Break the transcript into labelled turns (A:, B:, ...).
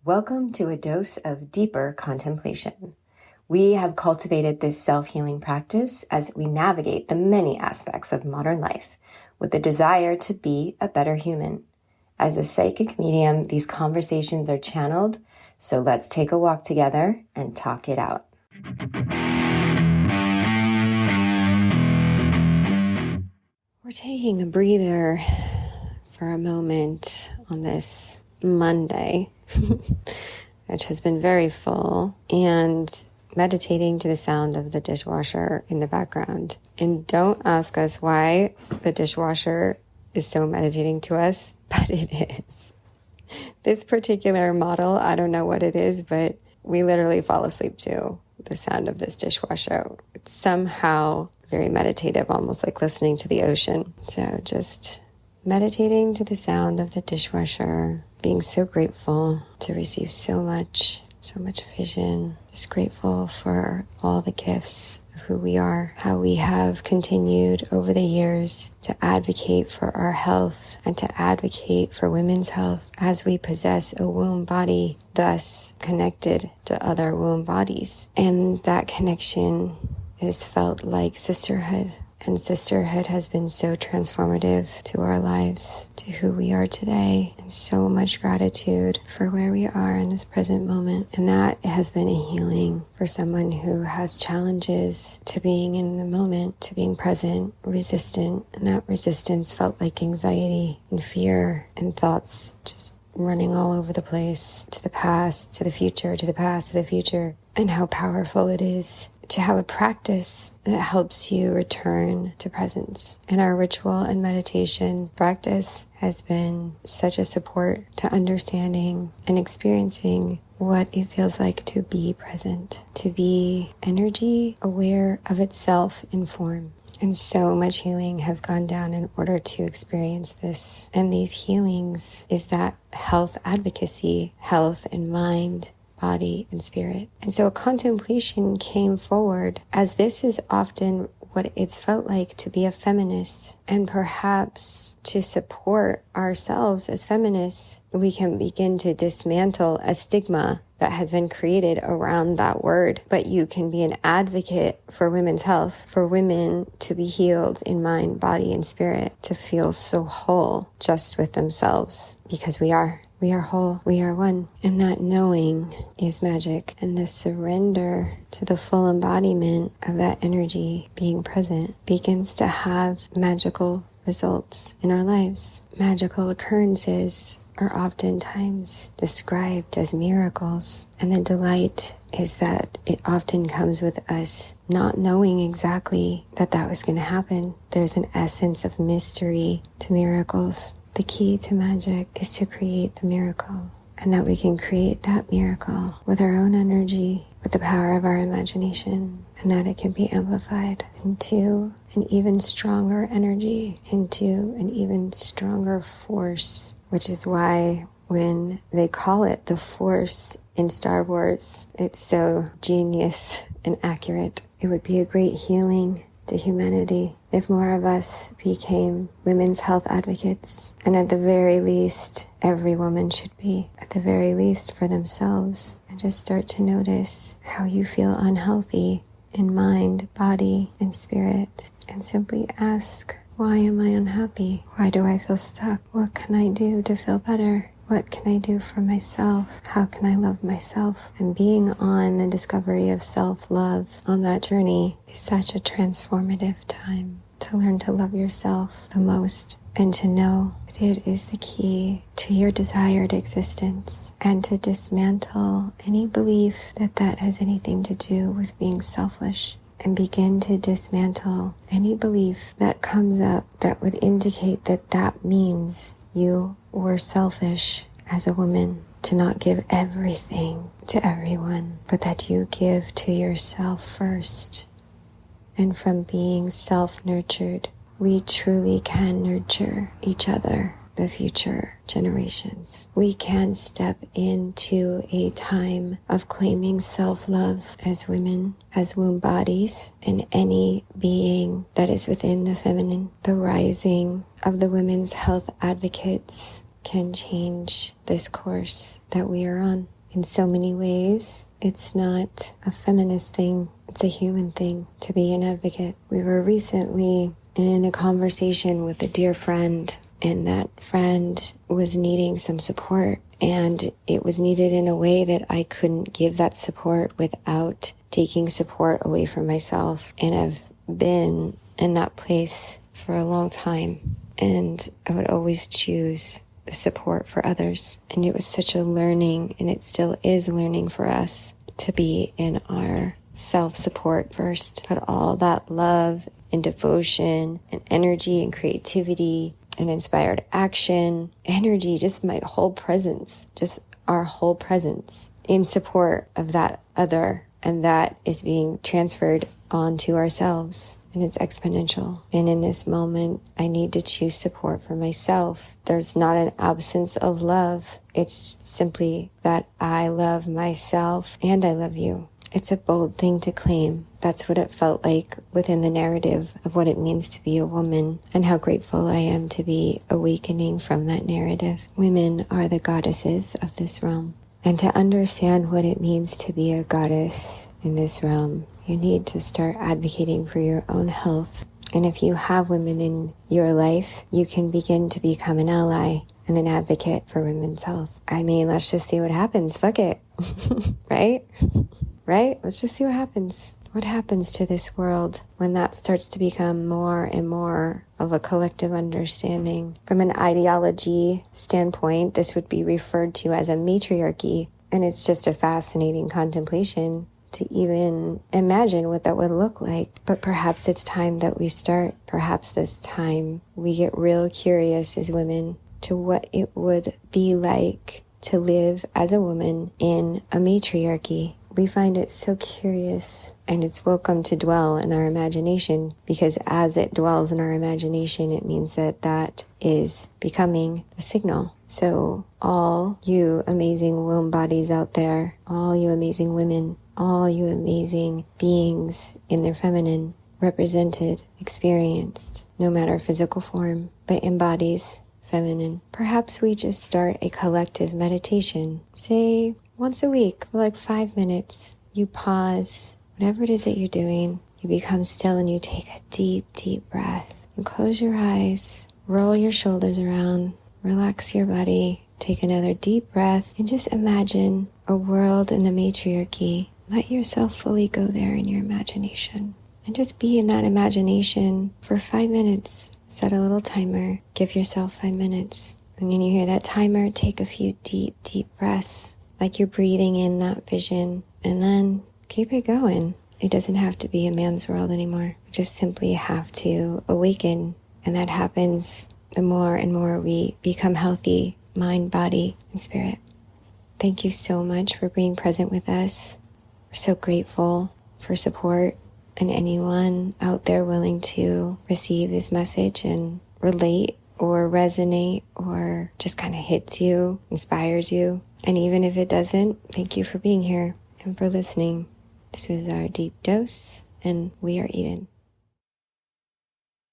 A: Welcome to a dose of deeper contemplation. We have cultivated this self-healing practice as we navigate the many aspects of modern life with the desire to be a better human. As a psychic medium, these conversations are channeled, so let's take a walk together and talk it out. We're taking a breather for a moment on this Monday, which has been very full, and meditating to the sound of the dishwasher in the background. And don't ask us why the dishwasher is so meditating to us, but it is. This particular model, I don't know what it is, but we literally fall asleep to the sound of this dishwasher. It's somehow very meditative, almost like listening to the ocean. So just meditating to the sound of the dishwasher, being so grateful to receive so much vision, just grateful for all the gifts of who we are, how we have continued over the years to advocate for our health and to advocate for women's health as we possess a womb body, thus connected to other womb bodies. And that connection is felt like sisterhood. And sisterhood has been so transformative to our lives, to who we are today, and so much gratitude for where we are in this present moment. And that has been a healing for someone who has challenges to being in the moment, to being present, resistant. And that resistance felt like anxiety and fear and thoughts just running all over the place, to the past, to the future, to the past, to the future, and how powerful it is to have a practice that helps you return to presence. And our ritual and meditation practice has been such a support to understanding and experiencing what it feels like to be present, to be energy aware of itself in form. And so much healing has gone down in order to experience this. And these healings is that health advocacy, health in mind, body, and spirit. And so a contemplation came forward, as this is often what it's felt like to be a feminist, and perhaps to support ourselves as feminists, we can begin to dismantle a stigma that has been created around that word. But you can be an advocate for women's health, for women to be healed in mind, body, and spirit, to feel so whole just with themselves, because we are whole, we are one. And that knowing is magic. And the surrender to the full embodiment of that energy being present begins to have magical results in our lives. Magical occurrences are oftentimes described as miracles. And the delight is that it often comes with us not knowing exactly that was going to happen. There's an essence of mystery to miracles. The key to magic is to create the miracle, and that we can create that miracle with our own energy, with the power of our imagination, and that it can be amplified into an even stronger energy, into an even stronger force, which is why when they call it the Force in Star Wars, it's so genius and accurate. It would be a great healing to humanity if more of us became women's health advocates. And at the very least, every woman should be, at the very least for themselves, and just start to notice how you feel unhealthy in mind, body, and spirit, and simply ask, why am I unhappy? Why do I feel stuck? What can I do to feel better? What can I do for myself? How can I love myself? And being on the discovery of self-love on that journey is such a transformative time to learn to love yourself the most, and to know that it is the key to your desired existence, and to dismantle any belief that has anything to do with being selfish, and begin to dismantle any belief that comes up that would indicate that means you were selfish as a woman, to not give everything to everyone, but that you give to yourself first. And from being self-nurtured, we truly can nurture each other, the future generations. We can step into a time of claiming self-love as women, as womb bodies, and any being that is within the feminine. The rising of the women's health advocates can change this course that we are on. in so many ways. It's not a feminist thing. It's a human thing to be an advocate. We were recently in a conversation with a dear friend, and that friend was needing some support, and it was needed in a way that I couldn't give that support without taking support away from myself. And I've been in that place for a long time, and I would always choose the support for others. And it was such a learning, and it still is learning for us, to be in our self-support first. Put all that love and devotion and energy and creativity and inspired action, energy, just my whole presence, just our whole presence in support of that other. And that is being transferred onto ourselves, and it's exponential. And in this moment, I need to choose support for myself. There's not an absence of love. It's simply that I love myself and I love you. It's a bold thing to claim. That's what it felt like within the narrative of what it means to be a woman, and how grateful I am to be awakening from that narrative. Women are the goddesses of this realm. And to understand what it means to be a goddess in this realm, you need to start advocating for your own health. And if you have women in your life, you can begin to become an ally and an advocate for women's health. I mean, let's just see what happens. Fuck it. Right? Right? Let's just see what happens. What happens to this world when that starts to become more and more of a collective understanding? From an ideology standpoint, this would be referred to as a matriarchy. And it's just a fascinating contemplation to even imagine what that would look like. But perhaps it's time that we start. Perhaps this time we get real curious as women to what it would be like to live as a woman in a matriarchy. We find it so curious, and it's welcome to dwell in our imagination, because as it dwells in our imagination, it means that that is becoming the signal. So all you amazing womb bodies out there, all you amazing women, all you amazing beings in their feminine, represented, experienced, no matter physical form, but embodies feminine. Perhaps we just start a collective meditation, say once a week for like 5 minutes. You pause, whatever it is that you're doing, you become still and you take a deep, deep breath. You close your eyes, roll your shoulders around, relax your body, take another deep breath, and just imagine a world in the matriarchy. Let yourself fully go there in your imagination. And just be in that imagination for 5 minutes. Set a little timer. Give yourself 5 minutes. And when you hear that timer, take a few deep, deep breaths, like you're breathing in that vision, and then keep it going. It doesn't have to be a man's world anymore. We just simply have to awaken. And that happens the more and more we become healthy, mind, body, and spirit. Thank you so much for being present with us. We're so grateful for support and anyone out there willing to receive this message and relate or resonate or just kind of hits you, inspires you. And even if it doesn't, thank you for being here and for listening. This was our deep dose, and we are Eden.